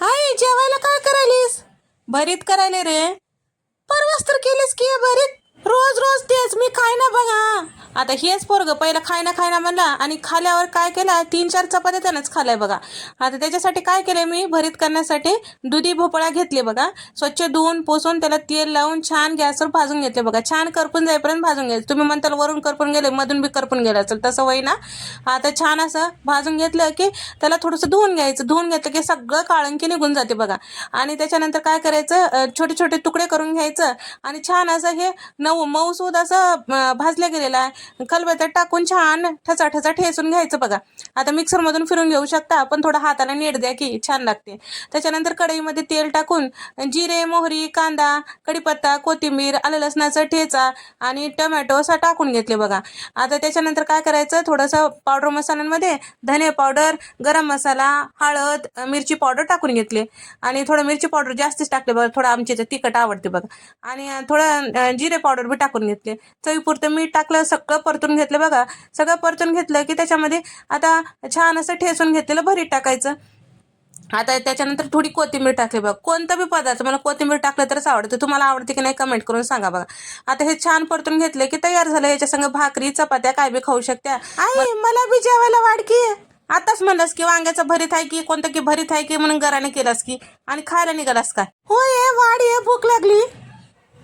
हाय, जेवायला काय करायलीस? भरीत करायले रे. परवाच तर केलीस की हे भरीत. रोज रोज तेच मी खाय ना बघा. आता हेच पोरग पहिलं खाय ना म्हणला आणि खाल्यावर काय केलं, 3-4 चपात्या त्यानंच खाल्लाय बघा. आता त्याच्यासाठी काय केलंय मी भरीत करण्यासाठी दुधी भोपळा घेतले बघा. स्वच्छ धुवून पुसून त्याला तेल लावून छान गॅसवर भाजून घेतले बघा. छान करपून जाईपर्यंत भाजून घ्यायचं. तुम्ही म्हणताल वरून करपून गेले, मधून बी करपून गेलं असेल, तसं होई ना. आता छान असं भाजून घेतलं की त्याला थोडंसं धुवून घ्यायचं. धुवून घेतलं की सगळं काळंकी निघून जाते बघा. आणि त्याच्यानंतर काय करायचं, छोटे छोटे तुकडे करून घ्यायचं आणि छान असं हे मऊसूद असं भाजलं गेलेलं आहे खलबत्त्यात टाकून छान ठसा ठसा ठेसून घ्यायचं बघा. आता मिक्सरमधून फिरून घेऊ शकता, पण थोडं हाताला नीट द्या की छान लागते. त्याच्यानंतर कढईमध्ये तेल टाकून जिरे, मोहरी, कांदा, कढीपत्ता, कोथिंबीर, आलं लसणाचा ठेचा आणि टोमॅटो असं टाकून घेतले बघा. आता त्याच्यानंतर काय करायचं, थोडंसं पावडर मसाल्यांमध्ये धने पावडर, गरम मसाला, हळद, मिरची पावडर टाकून घेतले आणि थोडं मिरची पावडर जास्तीच टाकले बघा. थोडं आमच्या इथे तिखट आवडते बघा. आणि थोडं जिरे पावडर बी टाकून घेतले. चवीपुरतं मीठ टाकलं, सगळं परतून घेतलं बघा. सगळं परतून घेतलं की त्याच्यामध्ये आता छान असं ठेसून घेतलेलं भरीत टाकायचं. आता त्याच्यानंतर थोडी कोथिंबीर टाकली बघा. कोणता बी पदार्थ मला कोथिंबीर टाकलं तरच आवडतं. तुम्हाला आवडते की नाही कमेंट करून सांगा बघा. आता हे छान परतून घेतले की तयार झालं. याच्या संग भाकरी, चपात्या काय बी खाऊ शकत्या. आई, मला बी जेवायला वाढ की. आताच म्हणलास की वांग्याचं भरीत आहे की कोणतं की भरीत आहे की म्हणून घराने केलास की आणि खायला निघालास काय? होय वाढ, भूक लागली.